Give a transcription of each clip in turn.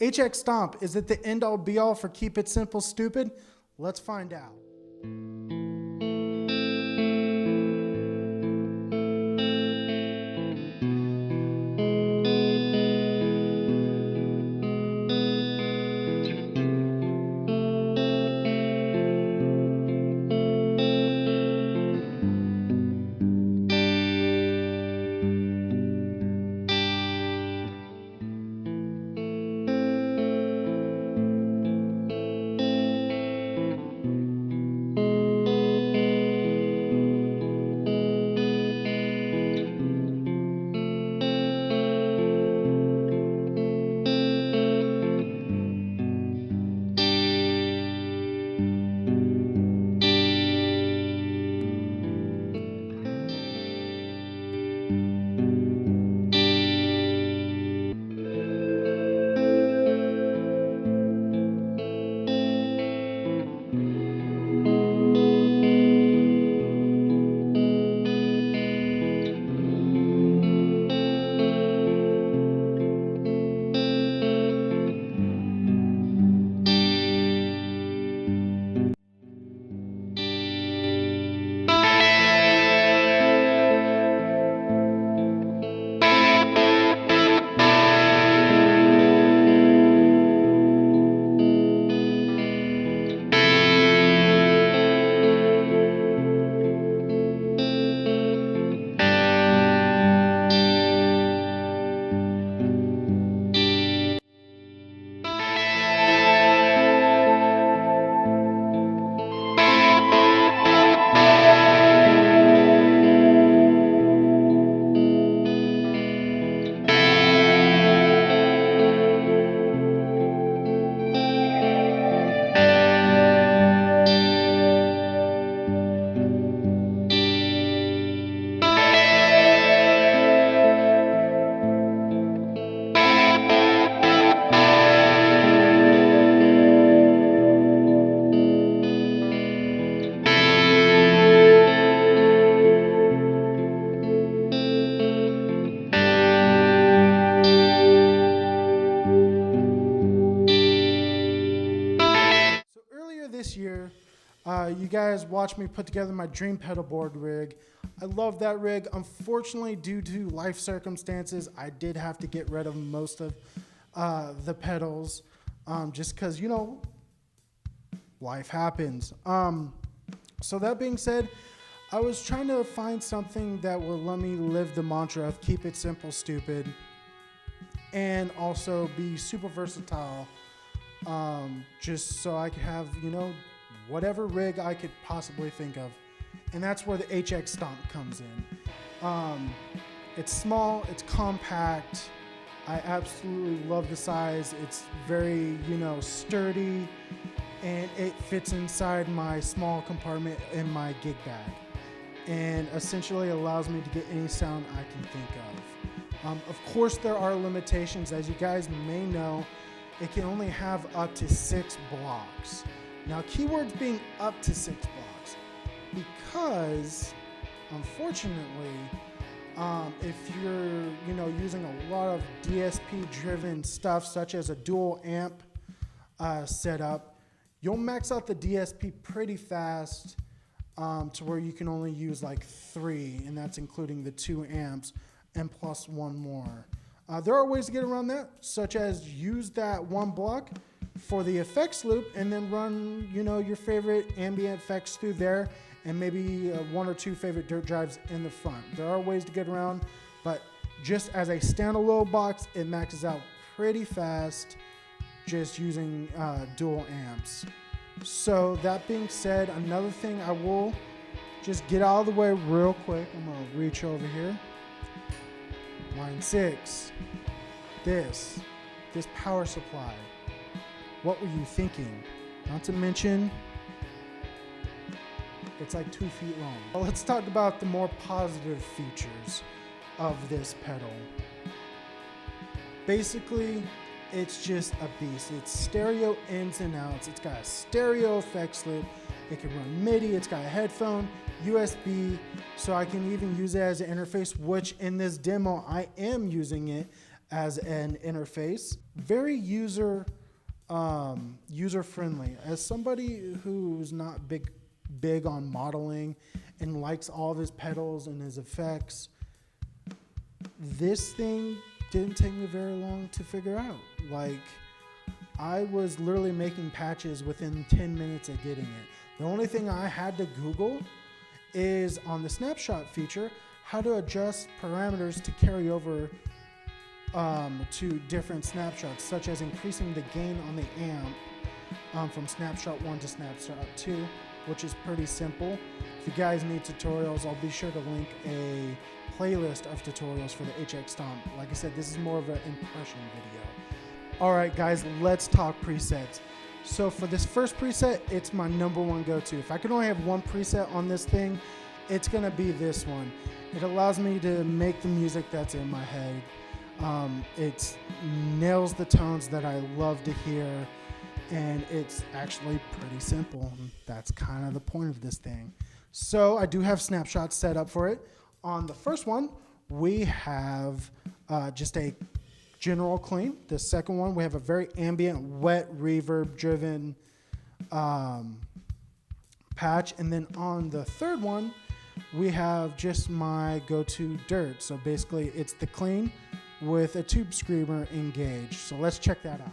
HX Stomp, is it the end all be all for Keep It Simple Stupid? Let's find out. This year, you guys watched me put together my dream pedal board rig. I love that rig. Unfortunately, due to life circumstances, I did have to get rid of most of the pedals just because, you know, life happens. So that being said, I was trying to find something that will let me live the mantra of keep it simple, stupid, and also be super versatile. Just so I could have, you know, whatever rig I could possibly think of. And that's where the HX Stomp comes in. It's small, it's compact. I absolutely love the size. It's very, you know, sturdy, and it fits inside my small compartment in my gig bag. And essentially allows me to get any sound I can think of. Of course, there are limitations. As you guys may know, it can only have up to 6 blocks. Now, keywords being up to 6 blocks, because unfortunately, if you're, you know, using a lot of DSP-driven stuff, such as a dual amp setup, you'll max out the DSP pretty fast to where you can only use like 3, and that's including the 2 amps and plus 1 more. There are ways to get around that, such as use that 1 block for the effects loop and then run, you know, your favorite ambient effects through there, and maybe 1 or 2 favorite dirt drives in the front. There are ways to get around, but just as a standalone box, it maxes out pretty fast just using dual amps. So that being said, another thing I will just get out of the way real quick. I'm gonna reach over here. Line 6, this power supply. What were you thinking? Not to mention, it's like 2 feet long. Well, let's talk about the more positive features of this pedal. Basically, it's just a beast. It's stereo ins and outs. It's got a stereo effects loop. It can run MIDI. It's got a headphone, USB, so I can even use it as an interface, which in this demo, I am using it as an interface. Very user friendly. As somebody who's not big on modeling and likes all of his pedals and his effects, this thing didn't take me very long to figure out. Like, I was literally making patches within 10 minutes of getting it. The only thing I had to Google is on the snapshot feature, how to adjust parameters to carry over to different snapshots, such as increasing the gain on the amp from snapshot 1 to snapshot 2, which is pretty simple. If you guys need tutorials, I'll be sure to link a playlist of tutorials for the HX Stomp. Like I said, this is more of an impression video. All right, guys, let's talk presets. So for this first preset, it's my #1 go-to. If I could only have one preset on this thing, it's gonna be this one. It allows me to make the music that's in my head. It nails the tones that I love to hear, and it's actually pretty simple. That's kind of the point of this thing. So I do have snapshots set up for it. On the first one, we have just a general clean. The second one, we have a very ambient, wet, reverb-driven patch. And then on the third one, we have just my go-to dirt. So basically, it's the clean with a tube screamer engaged. So let's check that out.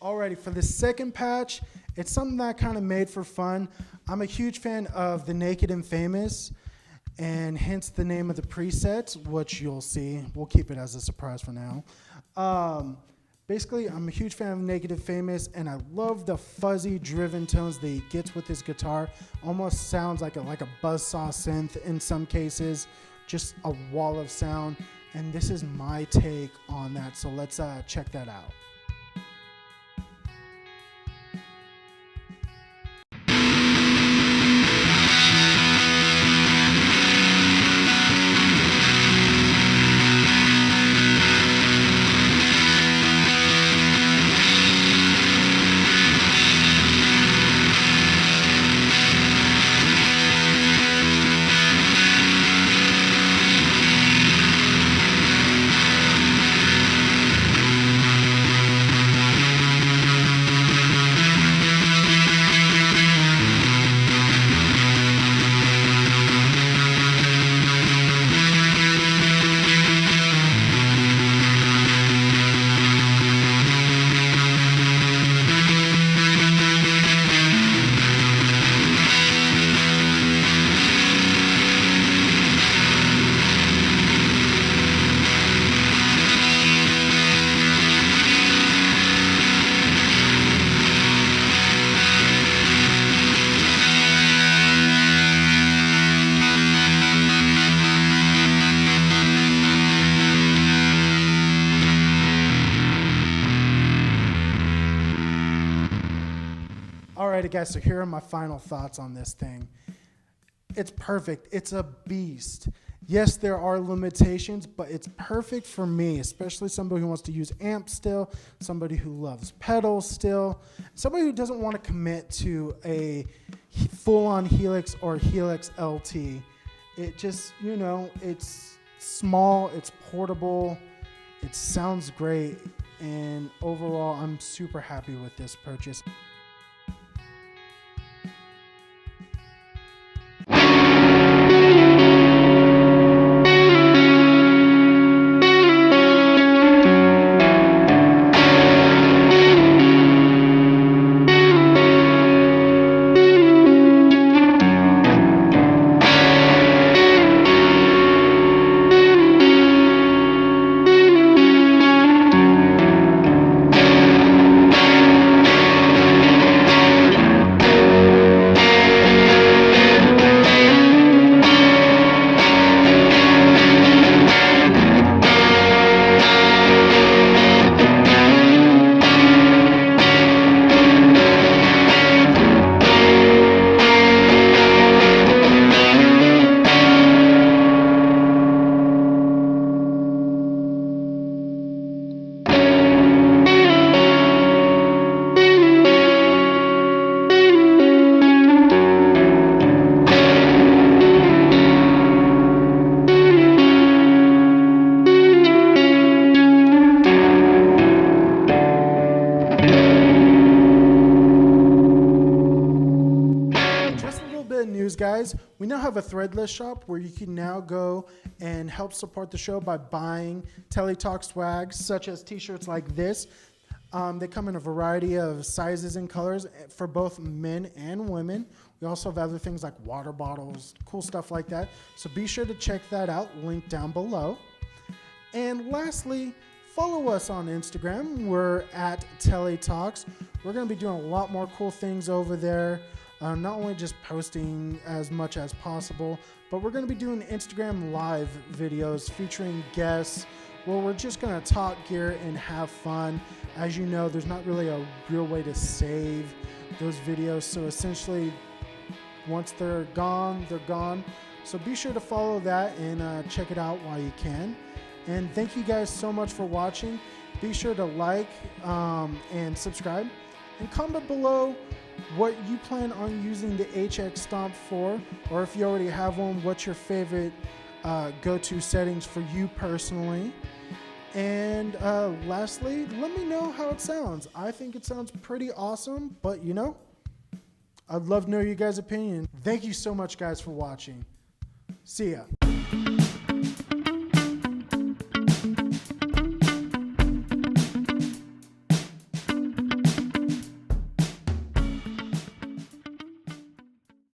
Alrighty, for the second patch, it's something that I kind of made for fun. I'm a huge fan of the Naked and Famous, and hence the name of the preset, which you'll see. We'll keep it as a surprise for now. Basically, I'm a huge fan of Naked and Famous, and I love the fuzzy, driven tones that he gets with his guitar. Almost sounds like a buzzsaw synth in some cases, just a wall of sound. And this is my take on that, so let's check that out. Alrighty guys, so here are my final thoughts on this thing. It's perfect. It's a beast. Yes, there are limitations, but it's perfect for me, especially somebody who wants to use amps still, somebody who loves pedals still, somebody who doesn't want to commit to a full-on Helix or Helix LT. It just, you know, it's small, it's portable, it sounds great, and overall, I'm super happy with this purchase. News guys, we now have a Threadless shop where you can now go and help support the show by buying TeleTalks swag, such as t-shirts like this. They come in a variety of sizes and colors for both men and women. We also have other things like water bottles, cool stuff like that. So be sure to check that out, link down below. And lastly, follow us on Instagram. We're at TeleTalks. We're going to be doing a lot more cool things over there. Not only just posting as much as possible, but we're going to be doing Instagram live videos featuring guests where we're just going to talk gear and have fun. As you know, there's not really a real way to save those videos. So essentially, once they're gone, they're gone. So be sure to follow that and check it out while you can. And thank you guys so much for watching. Be sure to like and subscribe and comment below what you plan on using the HX Stomp for, or if you already have one, what's your favorite go-to settings for you personally. And lastly, let me know how it sounds. I think it sounds pretty awesome, but you know, I'd love to know your guys' opinion. Thank you so much guys for watching. See ya.